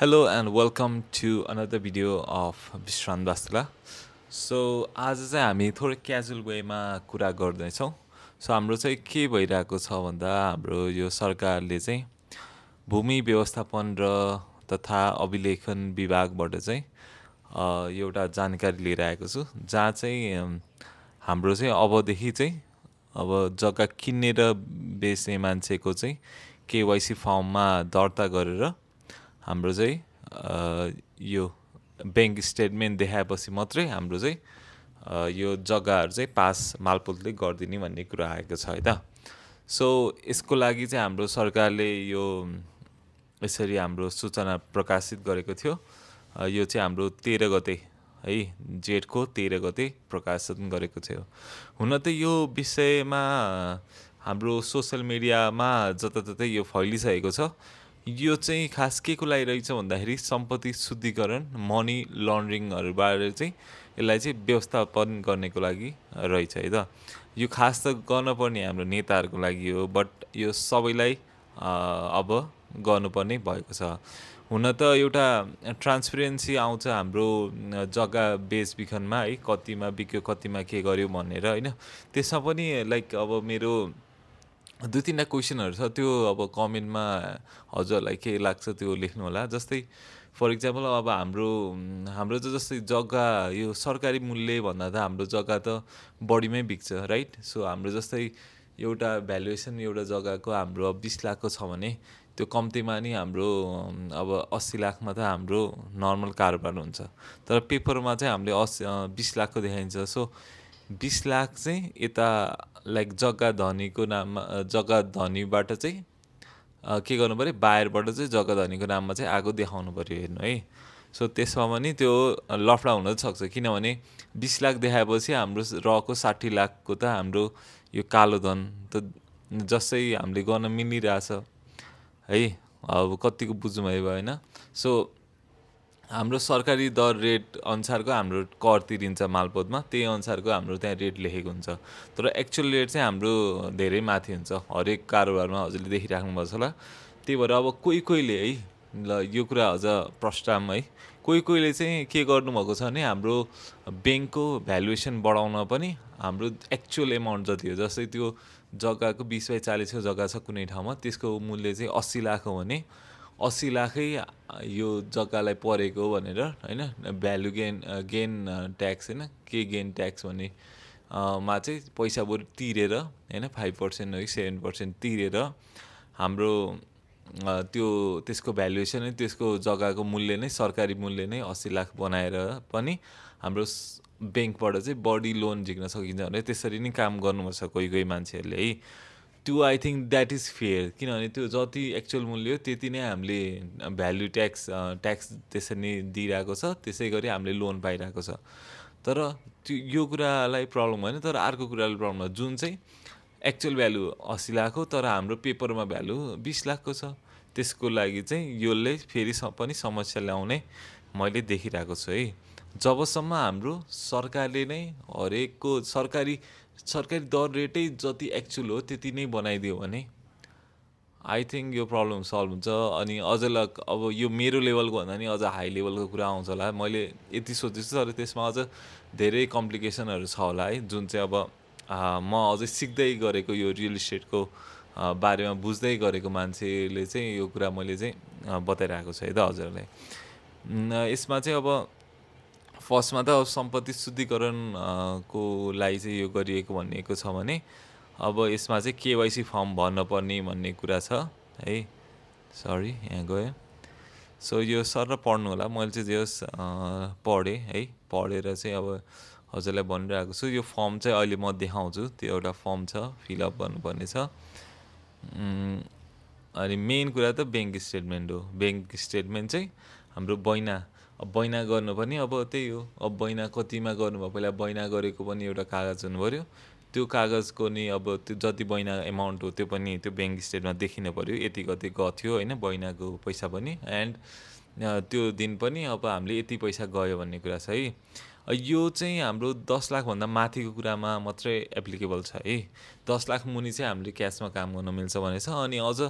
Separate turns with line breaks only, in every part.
Hello and welcome to another video of Vishran Bastla. आज चाहिँ हामी थोरै क्याजुअल वेमा कुरा गर्दैछौँ. हाम्रो चाहिँ के भइरहेको छ भन्दा हाम्रो यो सरकारले चाहिँ भूमि व्यवस्थापन र तथा अभिलेखन विभागबाट चाहिँ एउटा जानकारी लिएर आएको छु जहाँ चाहिँ हाम्रो चाहिँ अबदेखि चाहिँ अब जग्गा किन्ने र बेच्ने मान्छेको चाहिँ केवाइसी फर्ममा दर्ता गरेर हाम्रो चाहिँ यो ब्याङ्क स्टेटमेन्ट देखाएपछि मात्रै हाम्रो चाहिँ यो जग्गाहरू चाहिँ पास मालपोतले गरिदिने भन्ने कुरा आएको छ है त. यसको लागि चाहिँ हाम्रो सरकारले यो यसरी हाम्रो सूचना प्रकाशित गरेको थियो. यो चाहिँ हाम्रो 13 गते है, जेठको 13 गते प्रकाशन गरेको थियो. हुन त यो विषयमा हाम्रो सोसल मिडियामा जताततै यो फैलिसकेको छ. यो चाहिँ खास के को लागि रहेछ भन्दाखेरि सम्पत्ति शुद्धिकरण, मनी लन्ड्रिङहरूबाट चाहिँ यसलाई चाहिँ व्यवस्थापन गर्नेको लागि रहेछ है त. यो खास त गर्नुपर्ने हाम्रो नेताहरूको लागि हो, बट यो सबैलाई अब गर्नुपर्ने भएको छ. हुन त एउटा ट्रान्सपेरेन्सी आउँछ हाम्रो जग्गा बेचबिखनमा है, कतिमा बिक्यो कतिमा के गर्यो भनेर होइन. त्यसमा पनि लाइक अब मेरो 2-3 क्वेसनहरू छ, त्यो अब कमेन्टमा हजुरहरूलाई के लाग्छ त्यो लेख्नु होला. जस्तै फर इक्जाम्पल अब हाम्रो चाहिँ जस्तै जग्गा यो सरकारी मूल्य भन्दा त हाम्रो जग्गा त बढीमै बिक्छ राइट. हाम्रो जस्तै एउटा भ्यालुएसन एउटा जग्गाको हाम्रो 20 लाखको छ भने त्यो कम्तीमा नि हाम्रो अब 80 लाखमा त हाम्रो नर्मल कारोबार हुन्छ. तर पेपरमा चाहिँ हामीले 20 लाखको देखाइन्छ. 20 लाख चाहिँ यता लाइक जग्गा धनीको नाममा, जग्गा धनीबाट चाहिँ के गर्नु पऱ्यो, बायरबाट चाहिँ जग्गा धनीको नाममा चाहिँ आगो देखाउनु पऱ्यो हेर्नु है. त्यसमा पनि त्यो लफडा हुन सक्छ, किनभने 20 लाख देखाएपछि हाम्रो रहेको 60 लाखको त हाम्रो यो कालो धन त जसै हामीले गर्न मिलिरहेछ है. अब कतिको बुझ्नु भयो होइन. हाम्रो सरकारी दर रेट अनुसारको हाम्रो कर तिरिन्छ मालपोतमा, त्यही अनुसारको हाम्रो त्यहाँ रेट लेखेको हुन्छ. तर एक्चुअल रेट चाहिँ हाम्रो धेरै माथि हुन्छ. हरेक कारोबारमा हजुरले देखिराख्नु भएको छ होला. त्यही भएर अब कोहीले है, ल यो कुरा अझ प्रस्तावमा है, कोहीले चाहिँ के गर्नुभएको छ भने हाम्रो ब्याङ्कको भ्यालुएसन बढाउन पनि हाम्रो एक्चुअल एमाउन्ट जति हो, जस्तै त्यो जग्गाको 20/40को जग्गा छ कुनै ठाउँमा, त्यसको मूल्य चाहिँ 80 लाख हो भने 80 लाखै यो जग्गालाई परेको भनेर होइन, भ्यालु गेन ट्याक्स होइन, के गेन ट्याक्स भन्ने मा चाहिँ पैसा बरु तिरेर होइन, 5% है 7% तिरेर हाम्रो त्यसको भ्यालुएसन नै, त्यसको जग्गाको मूल्य नै, सरकारी मूल्य नै 80 लाख बनाएर पनि हाम्रो ब्याङ्कबाट चाहिँ बढी लोन झिक्न सकिन्छ भने त्यसरी नै काम गर्नुपर्छ कोही मान्छेहरूले है. त्यो I think that is fair, किनभने त्यो जति एक्चुअल मूल्य हो त्यति नै हामीले भ्यालु ट्याक्स त्यसरी नै दिइरहेको छ, त्यसै गरी हामीले लोन पाइरहेको छ. तर यो कुरालाई प्रब्लम होइन. तर अर्को कुरालाई प्रब्लम हो, जुन चाहिँ एक्चुअल भ्यालु 80 लाख हो तर हाम्रो पेपरमा भ्यालु 20 लाखको छ. त्यसको लागि चाहिँ यसले फेरि पनि समस्या ल्याउने मैले देखिरहेको छु है. जबसम्म हाम्रो सरकारले नै हरेकको सरकारी दर रेटै जति एक्चुअल हो त्यति नै बनाइदियो भने आई थिङ्क यो प्रब्लम सल्भ हुन्छ. अनि अझ अब यो मेरो लेभलको भन्दा नि अझ हाई लेभलको कुरा आउँछ होला, मैले यति सोचेछु. तर त्यसमा अझ धेरै कम्प्लिकेसनहरू छ होला है, जुन चाहिँ अब म अझै सिक्दै गरेको, यो रियल इस्टेटको बारेमा बुझ्दै गरेको मान्छेले चाहिँ यो कुरा मैले चाहिँ बताइरहेको छु है त हजुरहरूलाई. यसमा चाहिँ अब फर्स्टमा त सम्पत्ति शुद्धिकरण को लागि चाहिँ यो गरिएको भनिएको छ भने अब यसमा चाहिँ केवाइसी फर्म भर्नुपर्ने भन्ने कुरा छ है. सरी यहाँ गयो. यो सर पढ्नु होला, मैले चाहिँ जे होस् पढेँ है. पढेर चाहिँ अब हजुरलाई भनिरहेको छु. यो फर्म चाहिँ अहिले म देखाउँछु, त्यो एउटा फर्म छ, फिलअप गर्नुपर्ने छ. अनि मेन कुरा त ब्याङ्क स्टेटमेन्ट हो. ब्याङ्क स्टेटमेन्ट चाहिँ हाम्रो बैना गर्नु पनि अब त्यही हो. अब बैना कतिमा गर्नुभयो, पहिला बैना गरेको पनि एउटा कागज हुनु पऱ्यो. त्यो कागजको नि अब त्यो जति बैना एमाउन्ट हो त्यो पनि त्यो ब्याङ्क स्टेटमा देखिनु पऱ्यो, यति कति गथ्यो होइन बैनाको पैसा पनि, एन्ड त्यो दिन पनि अब हामीले यति पैसा गयो भन्ने कुरा छ है. यो चाहिँ हाम्रो 10 लाख भन्दा माथिको कुरामा मात्रै एप्लिकेबल छ है। 10 लाख मुनि चाहिँ हामीले क्यासमा काम गर्न मिल्छ भनेछ। अनि अझ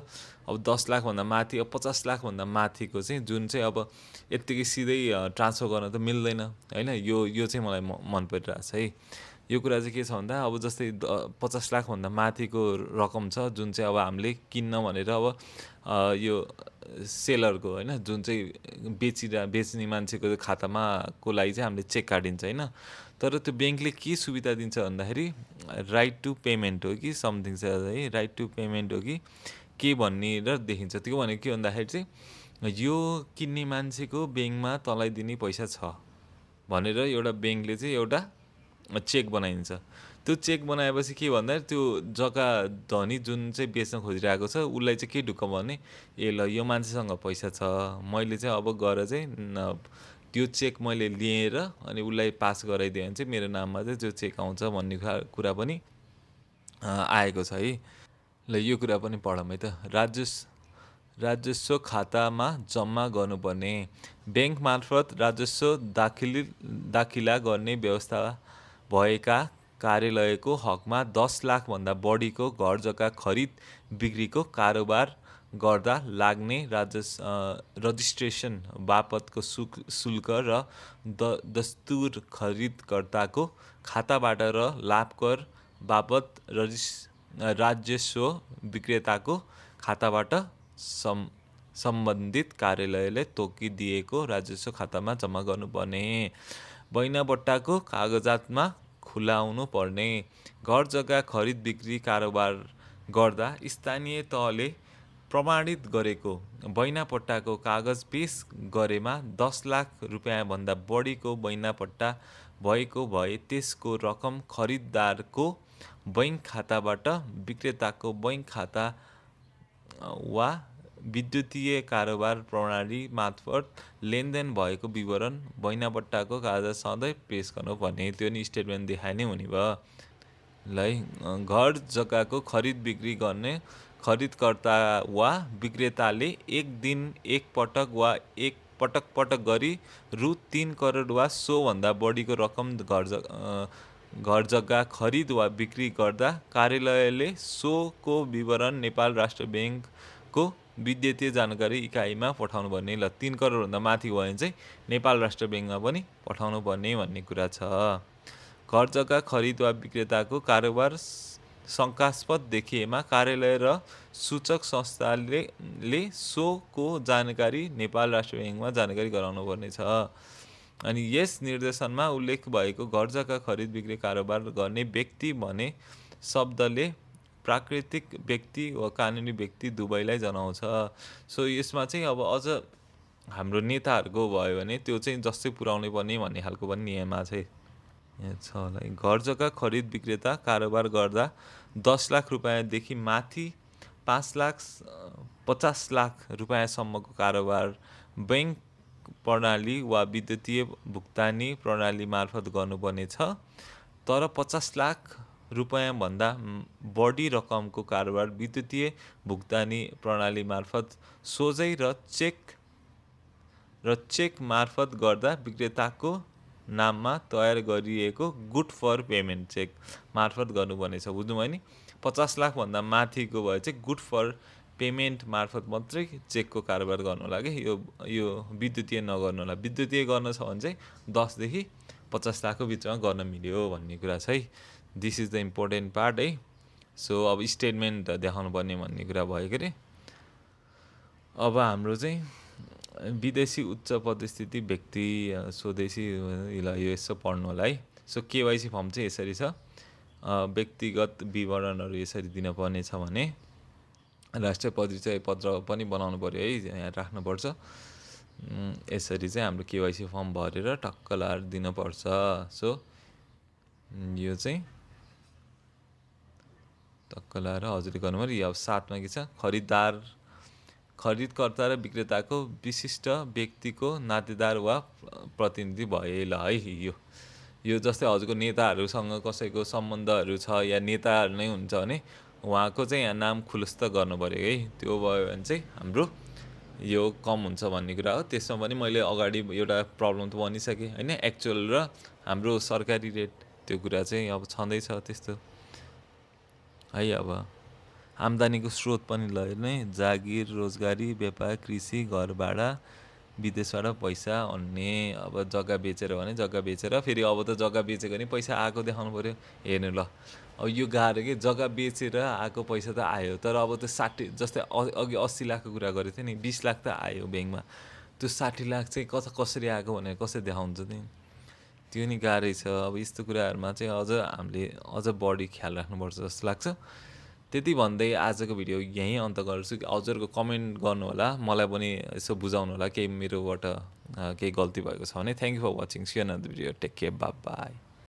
अब 10 लाख भन्दा माथि, अब 50 लाख भन्दा माथिको चाहिँ जुन चाहिँ अब यत्तिकै सिधै ट्रान्सफर गर्न त मिल्दैन हैन। यो चाहिँ मलाई मन परिरहेको छ है। यो कुरा चाहिँ के छ भन्दा अब जस्तै 50 लाख भन्दा माथिको रकम छ जुन चाहिँ अब हामीले किन्न भनेर अब यो सेलरको हैन, जुन चाहिँ बेच्ने मान्छेको खातामा को लागि चाहिँ हामीले चेक काटिन्छ हैन। तर त्यो ब्याङ्कले के सुविधा दिन्छ भन्दाखेरि राइट टु पेमेन्ट हो कि समथिङ छ है, राइट टु पेमेन्ट हो कि के भन्ने र देखिन्छ। त्यो भनेको के भन्दाखेरि चाहिँ यो किन्ने मान्छेको ब्याङ्कमा तँलाई दिने पैसा छ भनेर एउटा ब्याङ्कले चाहिँ एउटा चेक बनाइदिन्छ। त्यो चेक बनाएपछि के भन्दाखेरि त्यो जग्गा धनी जुन चाहिँ बेच्न खोजिरहेको छ उसलाई चाहिँ के ढुक्क भने, ए ल यो मान्छेसँग पैसा छ, मैले चाहिँ अब गएर चाहिँ त्यो चेक मैले लिएर अनि उसलाई पास गराइदिएँ भने चाहिँ मेरो नाममा चाहिँ त्यो चेक आउँछ भन्ने कुरा पनि आएको छ है। ल यो कुरा पनि पढौँ है त। राजस्व खातामा जम्मा गर्नुपर्ने, ब्याङ्क मार्फत राजस्व दाखिला गर्ने व्यवस्था भएका कार्यालयको हकमा 10 लाखभन्दा बढीको घर जग्गा खरिद बिक्रीको कारोबार गर्दा लाग्ने रजिस्ट्रेसन बापतको शुल्क र दस्तुर खरिदकर्ताको खाताबाट र लाभकर बापत राजस्व विक्रेताको खाताबाट सम्बन्धित कार्यालयले तोकिदिएको राजस्व खातामा जम्मा गर्नुपर्ने। बैनाबट्टाको कागजातमा खुलाउनु पर्ने। घर जग्गा खरिद बिक्री कारोबार गर्दा स्थानीय तहले प्रमाणित गरेको बैनापट्टाको कागज पेश गरेमा 10 लाख रुपैयाँभन्दा बढीको बैनापट्टा भएको भए त्यसको रकम खरिददारको बैङ्क खाताबाट विक्रेताको बैङ्क खाता वा विद्युतीय कारोबार प्रणाली मार्फत लेनदेन भएको विवरण बैनापट्टाको कागज सधैँ पेश गर्नुपर्ने। त्यो नि स्टेटमेन्ट देखाए नै हुने भयो। ल घर जग्गाको खरिद बिक्री गर्ने खरिदकर्ता वा विक्रेताले एक दिन एक पटक वा एक पटक गरी रु 3 करोड वा सोभन्दा बढीको रकम घर जग्गा खरिद वा बिक्री गर्दा कार्यालयले सोको विवरण नेपाल राष्ट्र ब्याङ्कको विद्युतीय जानकारी इकाइमा पठाउनु पर्ने। ल 3 करोडभन्दा माथि भयो भने चाहिँ नेपाल राष्ट्र ब्याङ्कमा पनि पठाउनु पर्ने भन्ने कुरा छ। घर जग्गा खरिद वा विक्रेताको कारोबार शङ्कास्पद देखिएमा कार्यालय र सूचक संस्थाले सोको जानकारी नेपाल राष्ट्र ब्याङ्कमा जानकारी गराउनु पर्ने छ। अनि यस निर्देशनमा उल्लेख भएको घर जग्गा खरिद बिक्री कारोबार गर्ने व्यक्ति भने शब्दले प्राकृतिक व्यक्ति वा कानुनी व्यक्ति दुवैलाई जनाउँछ। सो यसमा चाहिँ अब अझ हाम्रो नेताहरूको भयो भने त्यो चाहिँ जस्तै पुर्याउनै पर्ने भन्ने खालको पनि नियममा चाहिँ छ होला। घर जग्गा खरिद विक्रेता कारोबार गर्दा 10 लाख रुपैयाँदेखि माथि 50 लाख रुपैयाँसम्मको कारोबार बैङ्क प्रणाली वा विद्युतीय भुक्तानी प्रणाली मार्फत गर्नुपर्ने छ। तर 50 लाख रुपैयाँभन्दा बढी रकमको कारोबार विद्युतीय भुक्तानी प्रणाली मार्फत सोझै र चेक मार्फत गर्दा विक्रेताको नाममा तयार गरिएको गुड फर पेमेन्ट चेक मार्फत गर्नुपर्ने छ। बुझ्नुभयो नि। 50 लाखभन्दा माथिको भए चाहिँ गुड फर पेमेन्ट मार्फत मात्रै चेकको कारोबार गर्नु होला कि यो विद्युतीय नगर्नु होला। विद्युतीय गर्न छ भने चाहिँ 10 देखि 50 लाखको बिचमा गर्न मिल्यो भन्ने कुरा छ है। This is the important part है। सो अब स्टेटमेन्ट देखाउनु पर्ने भन्ने कुरा भयो के अरे। अब हाम्रो चाहिँ विदेशी उच्च पदस्थिति व्यक्ति स्वदेशी यो यसो पढ्नु होला है। सो केवाइसी फर्म चाहिँ यसरी छ। व्यक्तिगत विवरणहरू यसरी दिनुपर्ने छ भने राष्ट्रिय परिचय पत्र पनि बनाउनु पर्यो है, यहाँ राख्नुपर्छ। यसरी चाहिँ हाम्रो केवाइसी फर्म भरेर टक्क लाएर दिनुपर्छ। सो यो चाहिँ टक्क लाएर हजुरले गर्नुपर्यो। यो अब 7मा के छ, खरिदकर्ता र विक्रेताको विशिष्ट व्यक्तिको नातेदार वा प्रतिनिधि भए ल है। यो जस्तै हजुरको नेताहरूसँग कसैको सम्बन्धहरू छ या नेताहरू नै हुन्छ भने उहाँको चाहिँ यहाँ नाम खुलस्त गर्नु पर्यो है। त्यो भयो भने चाहिँ हाम्रो यो कम हुन्छ भन्ने कुरा हो। त्यसमा पनि मैले अगाडि एउटा प्रब्लम त भनिसकेँ होइन, एक्चुअल र हाम्रो सरकारी रेट त्यो कुरा चाहिँ अब छँदैछ त्यस्तो है। अब आम्दानीको स्रोत पनि ल नै जागिर, रोजगारी, व्यापार, कृषि, घर भाडा, विदेशबाट पैसा अन्ने। अब जग्गा बेचेर भने जग्गा बेचेर फेरि अब त जग्गा बेचेको नि पैसा आएको देखाउनु पऱ्यो। हेर्नु ल अब यो गाह्रो कि जग्गा बेचेर आएको पैसा त आयो, तर अब त्यो 60 जस्तै अघि 80 लाखको कुरा गरेको थिएँ नि, 20 लाख त आयो ब्याङ्कमा, त्यो 60 लाख चाहिँ कसरी आएको भनेर कसरी देखाउँछ नि, त्यो नि गाह्रै छ। अब यस्तो कुराहरूमा चाहिँ अझ हामीले अझ बढी ख्याल राख्नुपर्छ जस्तो लाग्छ। त्यति भन्दै आजको भिडियो यहीँ अन्त गर्छु। हजुरको कमेन्ट गर्नु होला, मलाई पनि यसो बुझाउनु होला केही मेरोबाट केही गल्ती भएको छ भने। Thank you for watching, see you on other video, take care, bye by.